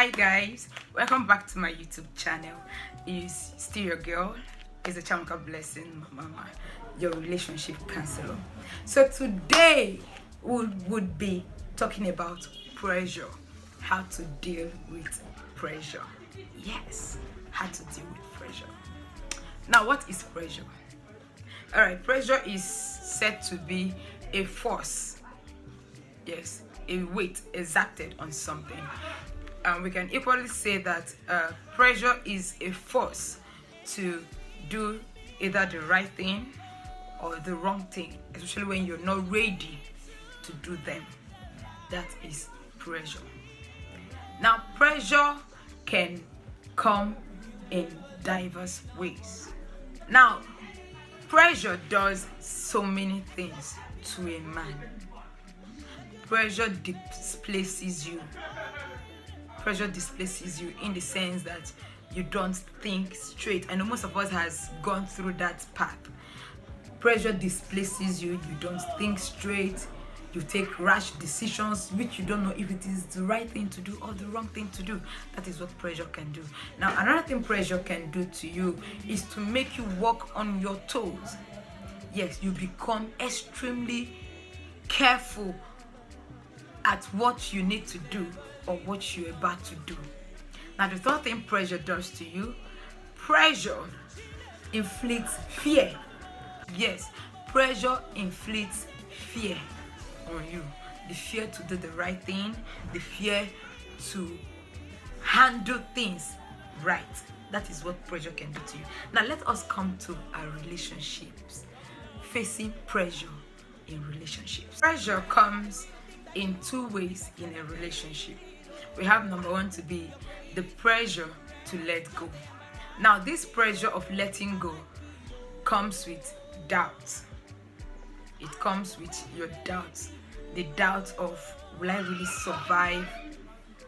Hi guys, welcome back to my YouTube channel. It's still your girl, it's a Chamka Blessing Mama, your relationship counselor. So today we would be talking about pressure, how to deal with pressure. Yes, how to deal with pressure. Now, what is pressure? All right, pressure is said to be a force, yes, a weight exacted on something. And we can equally say that pressure is a force to do either the right thing or the wrong thing, especially when you're not ready to do them. That is pressure. Now, pressure can come in diverse ways. Now, pressure does so many things to a man. Pressure displaces you. Pressure displaces you in the sense that you don't think straight. I know most of us has gone through that path. Pressure displaces you. You don't think straight. You take rash decisions which you don't know if it is the right thing to do or the wrong thing to do. That is what pressure can do. Now, another thing pressure can do to you is to make you walk on your toes. Yes, you become extremely careful at what you need to do or what you're about to do. Now, the third thing pressure does to you, pressure inflicts fear. Yes, pressure inflicts fear on you. The fear to do the right thing, the fear to handle things right. That is what pressure can do to you. Now, let us come to our relationships. Facing pressure in relationships. Pressure comes in two ways in a relationship. We have number one to be the pressure to let go. Now, this pressure of letting go comes with doubt. It comes with your doubts. The doubt of, will I really survive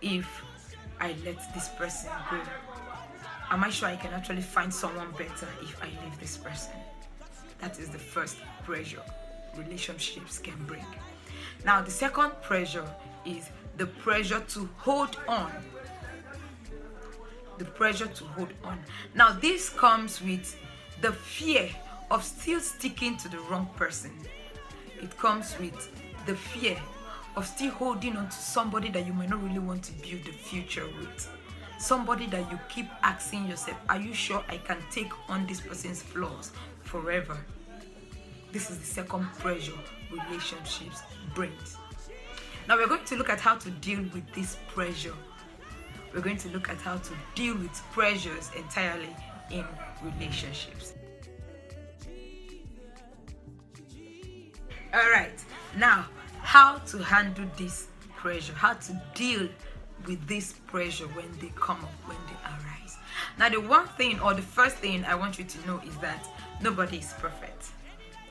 if I let this person go? Am I sure I can actually find someone better if I leave this person? That is the first pressure relationships can bring. Now, the second pressure is the pressure to hold on. The pressure to hold on. Now, this comes with the fear of still sticking to the wrong person. It comes with the fear of still holding on to somebody that you might not really want to build the future with. Somebody that you keep asking yourself, are you sure I can take on this person's flaws forever? This is the second pressure relationships brings. Now, we're going to look at how to deal with this pressure. We're going to look at how to deal with pressures entirely in relationships. All right, now, how to handle this pressure, how to deal with this pressure when they come up, when they arise. Now, the one thing or the first thing I want you to know is that nobody is perfect.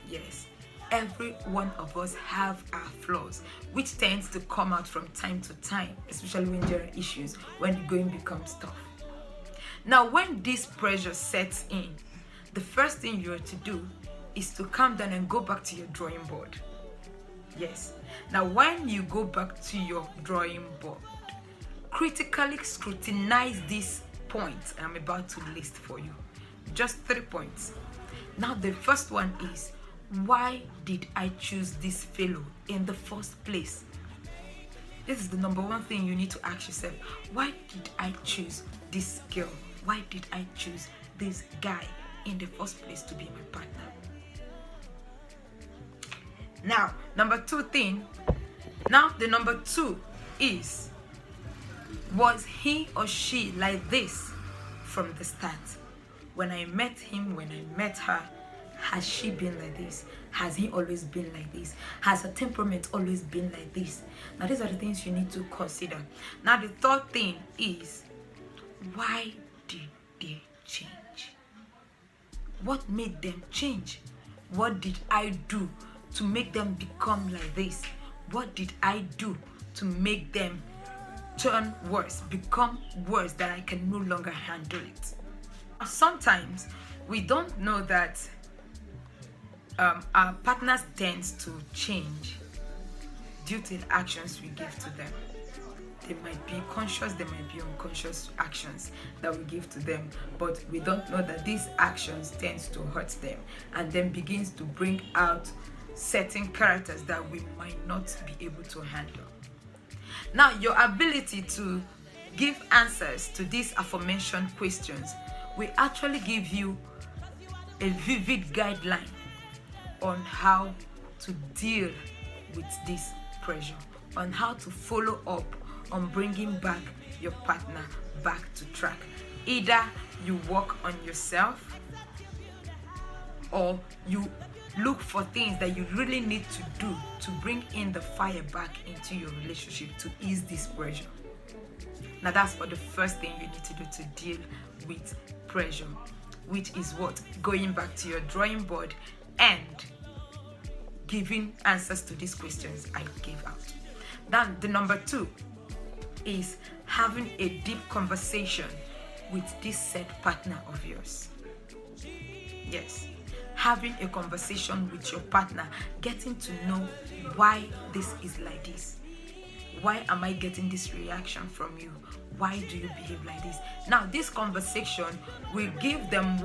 Yes, every one of us have our flaws, which tends to come out from time to time, especially when there are issues, when the going becomes tough. Now, when this pressure sets in, the first thing you are to do is to calm down and go back to your drawing board. Yes. Now, when you go back to your drawing board, critically scrutinize these points I'm about to list for you. Just 3 points. Now, the first one is, why did I choose this fellow in the first place? This is the number one thing you need to ask yourself. Why did I choose this girl? Why did I choose this guy in the first place to be my partner? Now, number two thing. Now, the number two is, was he or she like this from the start? When I met him, when I met her, has she been like this? Has he always been like this? Has her temperament always been like this? Now, these are the things you need to consider. Now, the third thing is, why did they change? What made them change? What did I do to make them become like this? What did I do to make them turn worse, become worse, that I can no longer handle it? Sometimes we don't know that our partners tend to change due to the actions we give to them. They might be conscious, they might be unconscious actions that we give to them, but we don't know that these actions tends to hurt them and then begins to bring out certain characters that we might not be able to handle. Now, your ability to give answers to these aforementioned questions will actually give you a vivid guideline on how to deal with this pressure, on how to follow up on bringing back your partner back to track. Either you work on yourself or you look for things that you really need to do to bring in the fire back into your relationship to ease this pressure. Now, that's for the first thing you need to do to deal with pressure, which is what? Going back to your drawing board and giving answers to these questions I gave out. Then the number 2 is having a deep conversation with this said partner of yours. Yes, having a conversation with your partner, getting to know why this is like this. Why am I getting this reaction from you? Why do you behave like this? Now, this conversation will give them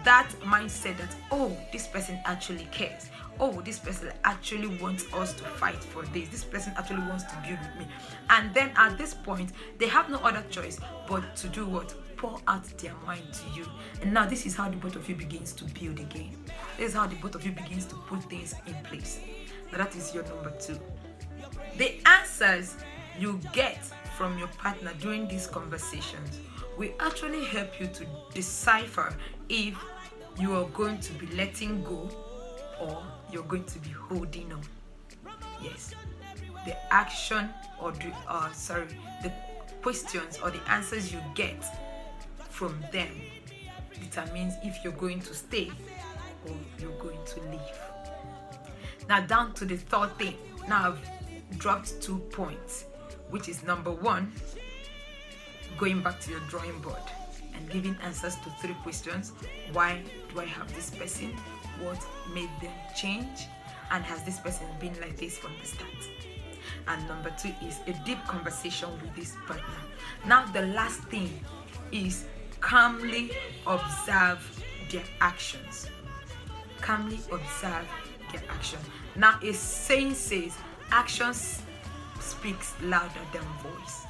that mindset that, oh, this person actually cares. Oh, this person actually wants us to fight for this. This person actually wants to build with me. And then at this point, they have no other choice but to do what? Pour out their mind to you. And now this is how the both of you begins to build again. This is how the both of you begins to put things in place. Now that is your number 2. The answers you get from your partner during these conversations will actually help you to decipher if you are going to be letting go or you're going to be holding on. Yes, the action or the questions or the answers you get from them determines if you're going to stay or you're going to leave. Now, down to the third thing. Now I've dropped 2 points, which is number 1, going back to your drawing board and giving answers to 3 questions. Why do I have this person? What made them change? And has this person been like this from the start? And number 2 is a deep conversation with this partner. Now, the last thing is calmly observe their actions. Calmly observe their action. Now, a saying says, actions speaks louder than voice.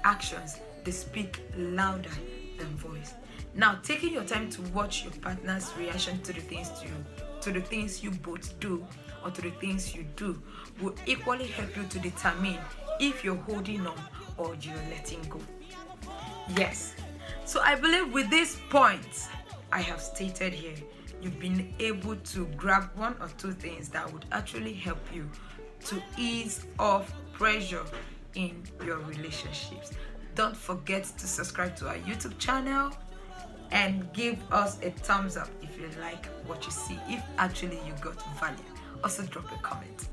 Actions, they speak louder than voice. Now, taking your time to watch your partner's reaction to the things you both do or to the things you do will equally help you to determine if you're holding on or you're letting go. Yes. So I believe with these points I have stated here, you've been able to grab 1 or 2 things that would actually help you to ease off pressure in your relationships. Don't forget to subscribe to our YouTube channel and give us a thumbs up if you like what you see. If actually you got value, also drop a comment.